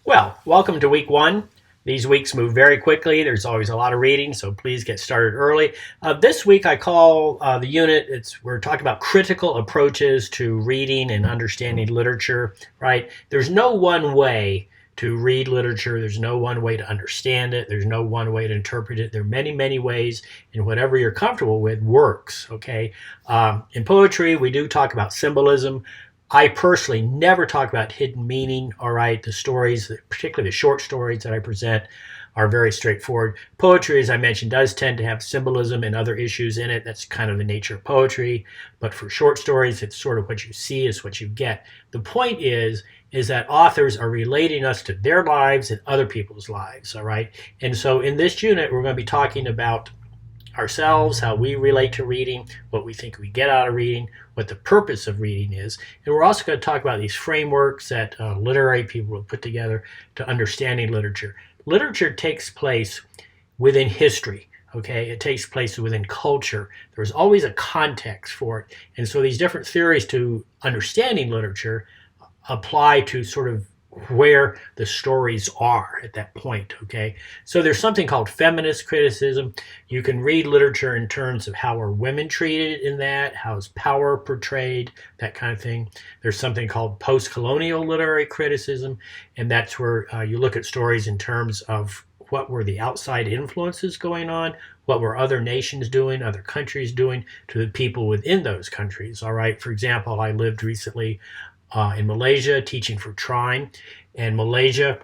Well, welcome to week one. These weeks move very quickly. There's always a lot of reading, so please get started early. This week I call the unit, we're talking about critical approaches to reading and understanding literature, right? There's no one way to read literature. There's no one way to understand it. There's no one way to interpret it. There are many, many ways, and whatever you're comfortable with works, okay? In poetry, we do talk about symbolism. I personally never talk about hidden meaning. All right, the stories, particularly the short stories that I present, are very straightforward. Poetry, as I mentioned, does tend to have symbolism and other issues in it. That's kind of the nature of poetry. But for short stories, it's sort of what you see is what you get. The point is that authors are relating us to their lives and other people's lives. All right, and so in this unit, we're going to be talking about ourselves, how we relate to reading, what we think we get out of reading, what the purpose of reading is. And we're also going to talk about these frameworks that literary people have put together to understanding literature. Literature takes place within history. Okay, it takes place within culture. There's always a context for it. And so these different theories to understanding literature apply to sort of where the stories are at that point, okay? So there's something called feminist criticism. You can read literature in terms of how are women treated in that, how is power portrayed, that kind of thing. There's something called post-colonial literary criticism, and that's where you look at stories in terms of what were the outside influences going on, what were other nations doing, other countries doing to the people within those countries, all right? For example, I lived recently in Malaysia, teaching for Trine. And Malaysia,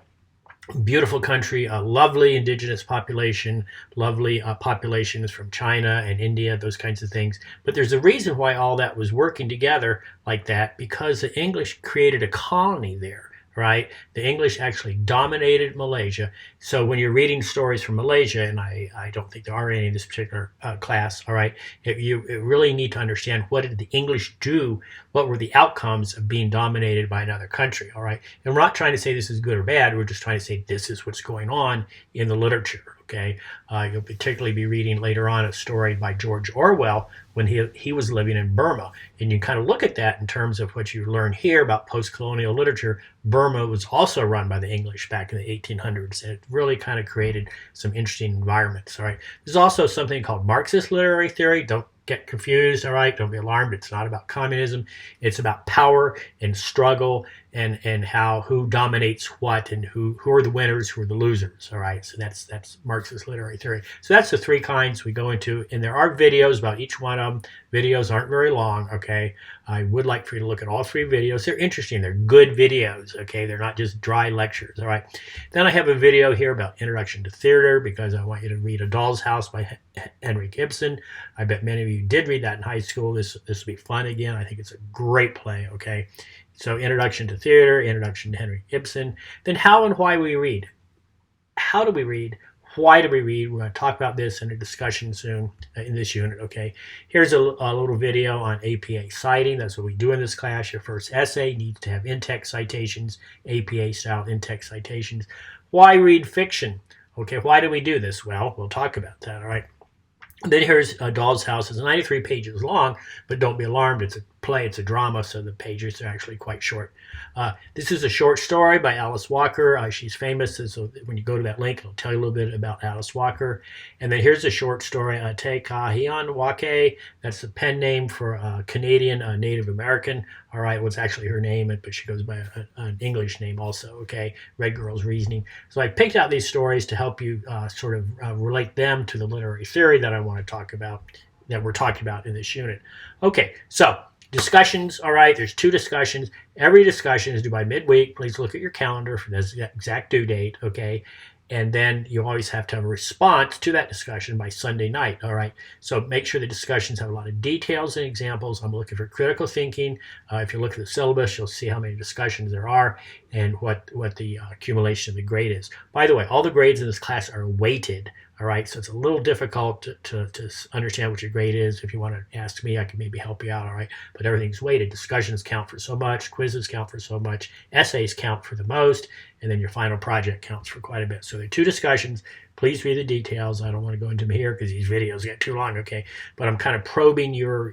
beautiful country, a lovely indigenous population, lovely populations from China and India, those kinds of things. But there's a reason why all that was working together like that, because the English created a colony there. Right? The English actually dominated Malaysia. So when you're reading stories from Malaysia, and I don't think there are any in this particular class, all right, you really need to understand what did the English do? What were the outcomes of being dominated by another country, all right? And we're not trying to say this is good or bad. We're just trying to say this is what's going on in the literature, okay? You'll particularly be reading later on a story by George Orwell when he was living in Burma. And you kind of look at that in terms of what you learn here about post-colonial literature. Burma was also run by the English back in the 1800s, and it really kind of created some interesting environments, all right? There's also something called Marxist literary theory. Don't get confused, all right? Don't be alarmed. It's not about communism. It's about power and struggle and how who dominates what and who are the winners, who are the losers, all right? So that's Marxist literary theory. So that's the three kinds we go into, and there are videos about each one of them. Videos aren't very long, okay? I would like for you to look at all three videos. They're interesting. They're good videos, okay? They're not just dry lectures, all right? Then I have a video here about Introduction to Theater because I want you to read A Doll's House by Henry Ibsen. I bet many of you did read that in high school. This will be fun again. I think it's a great play, okay? So Introduction to Theater, Introduction to Henry Ibsen. Then how and why we read. How do we read? Why do we read? We're going to talk about this in a discussion soon in this unit, okay? Here's a little video on APA citing. That's what we do in this class. Your first essay needs to have in-text citations, APA-style in-text citations. Why read fiction? Okay, why do we do this? Well, we'll talk about that, all right? Then here's A Doll's House. It's 93 pages long, but don't be alarmed. It's a play. It's a drama, so the pages are actually quite short. This is a short story by Alice Walker. She's famous, so when you go to that link, it'll tell you a little bit about Alice Walker. And then here's a short story, Te Kahian Wake. That's the pen name for a Canadian Native American. All right, what's actually her name, but she goes by an English name also, okay? Red Girl's Reasoning. So I picked out these stories to help you sort of relate them to the literary theory that I want to talk about, that we're talking about in this unit. Okay, so discussions, all right, there's two discussions. Every discussion is due by midweek. Please look at your calendar for the exact due date, okay? And then you always have to have a response to that discussion by Sunday night, all right? So make sure the discussions have a lot of details and examples. I'm looking for critical thinking. If you look at the syllabus, you'll see how many discussions there are and what the accumulation of the grade is. By the way, all the grades in this class are weighted, all right? So it's a little difficult to understand what your grade is. If you want to ask me, I can maybe help you out, all right? But everything's weighted. Discussions count for so much. Quizzes count for so much. Essays count for the most. And then your final project counts for quite a bit. So there are two discussions. Please read the details. I don't want to go into them here because these videos get too long, okay? But I'm kind of probing your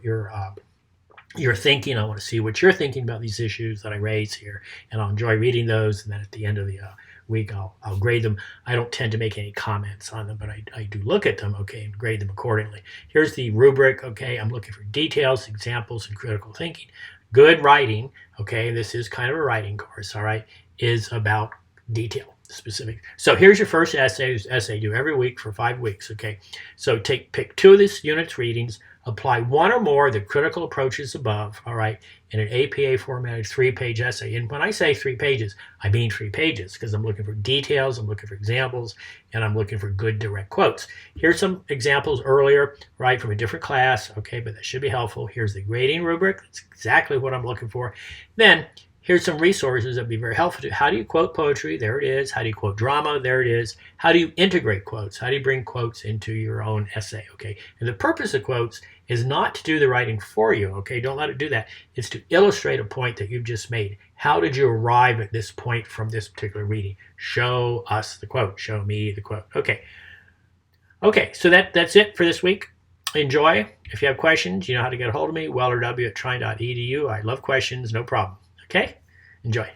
your thinking. I want to see what you're thinking about these issues that I raise here, and I'll enjoy reading those. And then at the end of the week, I'll grade them. I don't tend to make any comments on them, but I do look at them, okay, and grade them accordingly. Here's the rubric, okay. I'm looking for details, examples, and critical thinking. Good writing, okay, this is kind of a writing course, all right, is about detail, specific. So here's your first essay due every week for 5 weeks, okay. So pick 2 of this unit's readings, apply 1 or more of the critical approaches above, all right, in an APA formatted 3-page essay. And when I say 3 pages, I mean 3 pages, because I'm looking for details, I'm looking for examples, and I'm looking for good direct quotes. Here's some examples earlier, right, from a different class, okay, but that should be helpful. Here's the grading rubric. That's exactly what I'm looking for. Then here's some resources that would be very helpful to you. How do you quote poetry? There it is. How do you quote drama? There it is. How do you integrate quotes? How do you bring quotes into your own essay? Okay. And the purpose of quotes is not to do the writing for you. Okay. Don't let it do that. It's to illustrate a point that you've just made. How did you arrive at this point from this particular reading? Show us the quote. Show me the quote. Okay. Okay. So that's it for this week. Enjoy. If you have questions, you know how to get a hold of me. wellerw@trine.edu. I love questions. No problem. Okay? Enjoy.